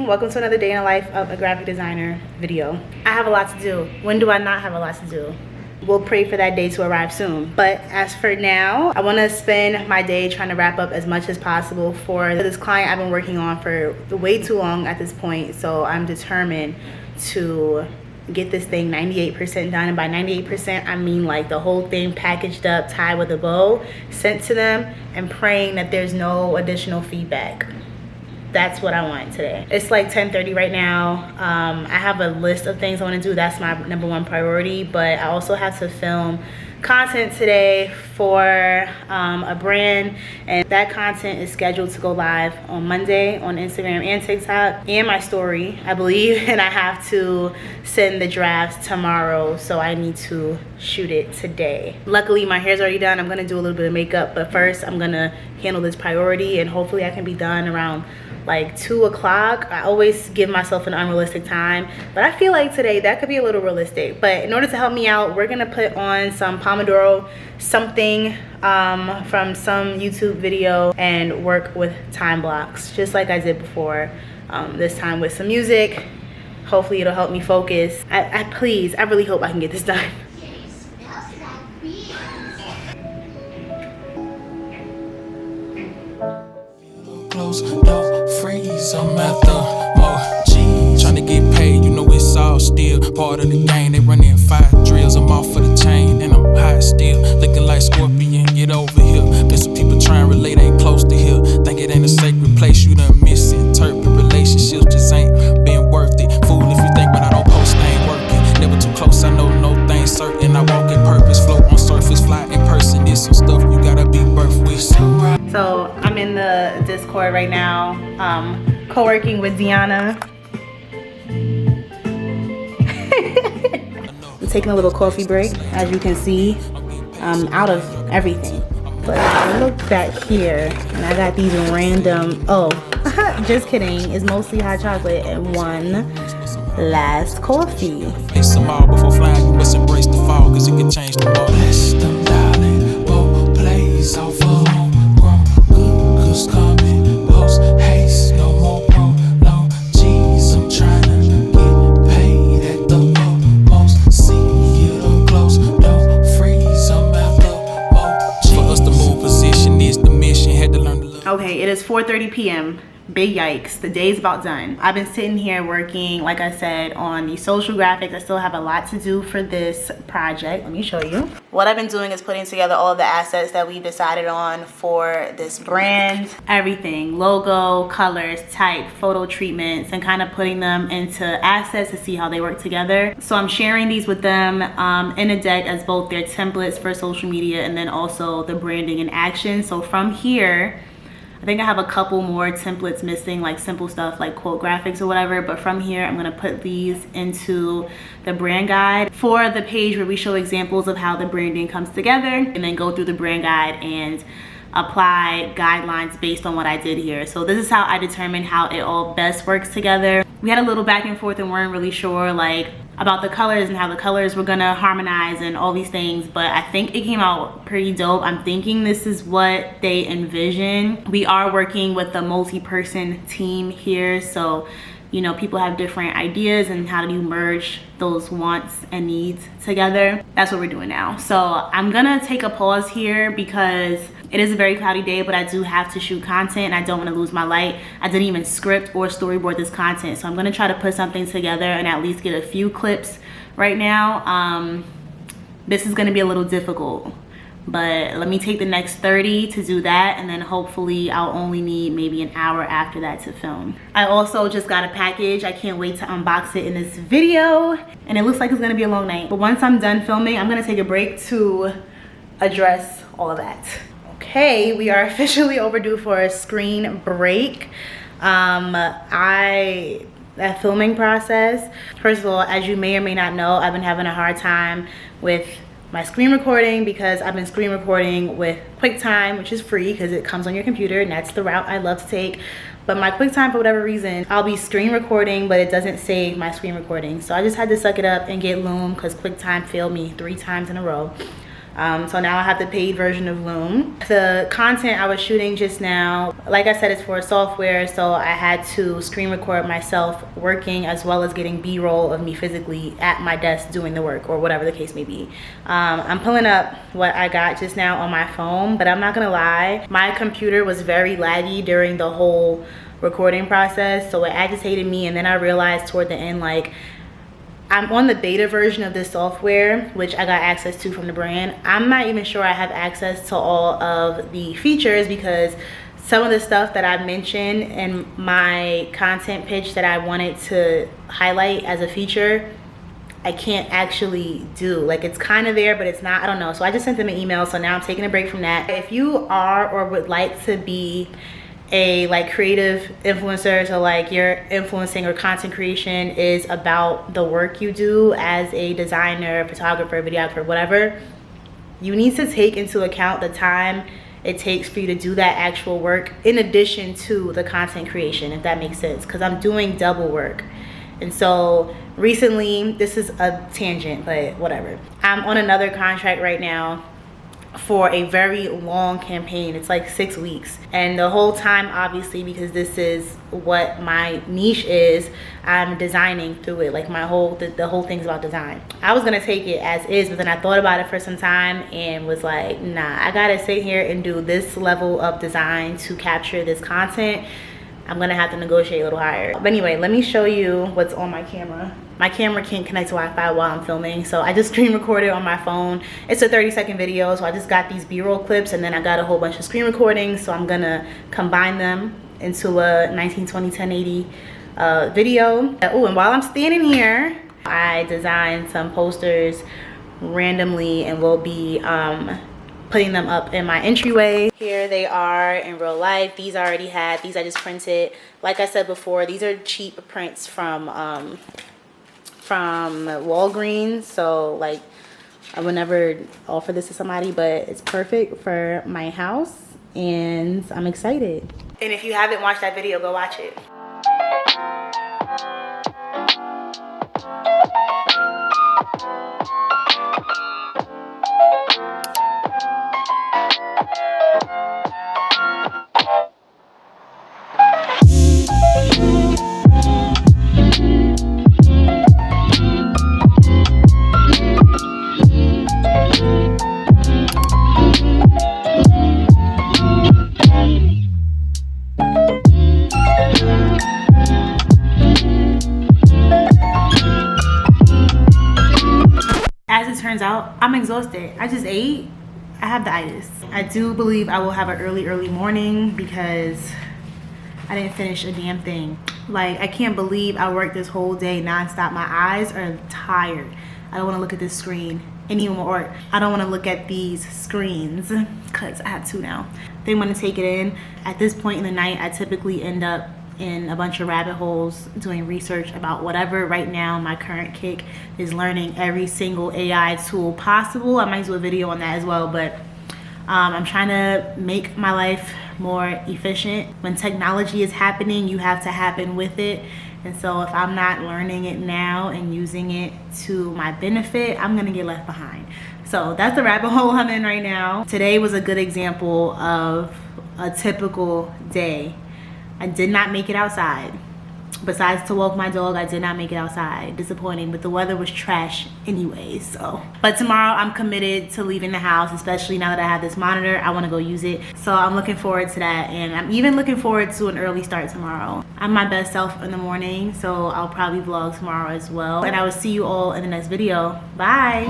welcome to another day in the life of a graphic designer video. I have a lot to do. When do I not have a lot to do? We'll pray for that day to arrive soon. But as for now, I want to spend my day trying to wrap up as much as possible for this client I've been working on for way too long at this point. So I'm determined to get this thing 98% done, and by 98% I mean like the whole thing packaged up, tied with a bow, sent to them, and praying that there's no additional feedback. That's what I want today. It's like 10:30 right now. I have a list of things I want to do. That's my #1 priority, but I also have to film content today for a brand, and that content is scheduled to go live on Monday on Instagram and TikTok and my story, I believe, and I have to send the drafts tomorrow, so I need to shoot it today. Luckily my hair's already done. I'm gonna do a little bit of makeup, but first I'm gonna handle this priority, and hopefully I can be done around like 2 o'clock. I always give myself an unrealistic time, but I feel like today that could be a little realistic. But in order to help me out, we're gonna put on some Pomodoro something from some YouTube video and work with time blocks, just like I did before, this time with some music. Hopefully it'll help me focus. I really hope I can get this done. Don't freeze, I'm at the more G's. Tryna get paid, you know it's all still part of the game. They running 5 drills, I'm off for the chain, and I'm high still. Looking like Scorpion, get over here. Been some people trying to relate, ain't close to here. Think it ain't a sacred place, you done misinterpret relationships, just ain't been worth it. Fool if you think, but I don't post, I ain't working. Never too close, I know no things certain. I walk in purpose, float on surface, fly in person. There's some stuff you gotta be birthed with. So I'm in the Discord right now, co-working with Deanna. I'm taking a little coffee break, as you can see. I'm out of everything. But I look back here and I got these random, just kidding, it's mostly hot chocolate and one last coffee. Face them all before flying, you must embrace the fall, cause it can change the world. Bless them, darling, both plays off of coming, post haste, no more prolong. G's, I'm tryna get paid at the most. See you don't close, don't freeze, I'm at the most. For us to move position is the mission. Had to learn to look. Okay, it is 4:30 p.m. Big yikes, the day's about done. I've been sitting here working, like I said, on the social graphics. I still have a lot to do for this project. Let me show you. What I've been doing is putting together all of the assets that we decided on for this brand. Everything, logo, colors, type, photo treatments, and kind of putting them into assets to see how they work together. So I'm sharing these with them in a deck as both their templates for social media and then also the branding in action. So from here, I think I have a couple more templates missing, like simple stuff like quote graphics or whatever, but from here I'm gonna put these into the brand guide for the page where we show examples of how the branding comes together, and then go through the brand guide and apply guidelines based on what I did here. So this is how I determined how it all best works together. We had a little back and forth and weren't really sure like about the colors and how the colors were gonna harmonize and all these things, but I think it came out pretty dope. I'm thinking this is what they envision. We are working with a multi-person team here, so you know, people have different ideas and how do you merge those wants and needs together. That's what we're doing now. So I'm gonna take a pause here because it is a very cloudy day, but I do have to shoot content and I don't want to lose my light. I didn't even script or storyboard this content, so I'm gonna try to put something together and at least get a few clips right now. This is gonna be a little difficult, but let me take the next 30 to do that, and then hopefully I'll only need maybe an hour after that to film. I also just got a package. I can't wait to unbox it in this video, and it looks like it's gonna be a long night. But once I'm done filming, I'm gonna take a break to address all of that. Okay, we are officially overdue for a screen break. That filming process, first of all, as you may or may not know, I've been having a hard time with my screen recording because I've been screen recording with QuickTime, which is free because it comes on your computer, and that's the route I love to take. But my QuickTime, for whatever reason, I'll be screen recording, but it doesn't save my screen recording. So I just had to suck it up and get Loom because QuickTime failed me 3 times in a row. So now I have the paid version of Loom. The content I was shooting just now, like I said, it's for software, so I had to screen record myself working as well as getting B-roll of me physically at my desk doing the work, or whatever the case may be. I'm pulling up what I got just now on my phone, but I'm not gonna lie, my computer was very laggy during the whole recording process, so it agitated me. And then I realized toward the end, like, I'm on the beta version of this software, which I got access to from the brand. I'm not even sure I have access to all of the features, because some of the stuff that I mentioned in my content pitch that I wanted to highlight as a feature, I can't actually do. Like, it's kind of there, but it's not, I don't know. So I just sent them an email, so now I'm taking a break from that. If you are or would like to be a like creative influencer, so like your influencing or content creation is about the work you do as a designer, photographer, videographer, whatever, you need to take into account the time it takes for you to do that actual work in addition to the content creation, if that makes sense, because I'm doing double work. And so recently, this is a tangent, but whatever, I'm on another contract right now for a very long campaign. It's like 6 weeks, and the whole time, obviously, because this is what my niche is, I'm designing through it. Like, my whole the whole thing's about design. I was gonna take it as is, but then I thought about it for some time and was like, nah, I gotta sit here and do this level of design to capture this content. I'm gonna have to negotiate a little higher. But anyway, let me show you what's on my camera. My camera can't connect to Wi-Fi while I'm filming, so I just screen recorded on my phone. It's a 30-second video, so I just got these B-roll clips, and then I got a whole bunch of screen recordings, so I'm gonna combine them into a 1920 1080 video. Oh, and while I'm standing here, I designed some posters randomly, and we'll be putting them up in my entryway. Here they are in real life. These I already had. These I just printed. Like I said before, these are cheap prints from Walgreens. So like, I would never offer this to somebody, but it's perfect for my house, and I'm excited. And if you haven't watched that video, go watch it. Turns out I'm exhausted. I just ate. I have the itis. I do believe I will have an early morning because I didn't finish a damn thing. Like, I can't believe I worked this whole day nonstop. My eyes are tired. I don't want to look at this screen anymore. I don't want to look at these screens because I have two now. They want to take it in. At this point in the night, I typically end up in a bunch of rabbit holes doing research about whatever. Right now, my current kick is learning every single AI tool possible. I might do a video on that as well, but I'm trying to make my life more efficient. When technology is happening, you have to happen with it. And so if I'm not learning it now and using it to my benefit, I'm gonna get left behind. So that's the rabbit hole I'm in right now. Today was a good example of a typical day. I did not make it outside. Besides to walk my dog, I did not make it outside. Disappointing, but the weather was trash anyway, so. But tomorrow I'm committed to leaving the house, especially now that I have this monitor. I wanna go use it. So I'm looking forward to that, and I'm even looking forward to an early start tomorrow. I'm my best self in the morning, so I'll probably vlog tomorrow as well. And I will see you all in the next video. Bye.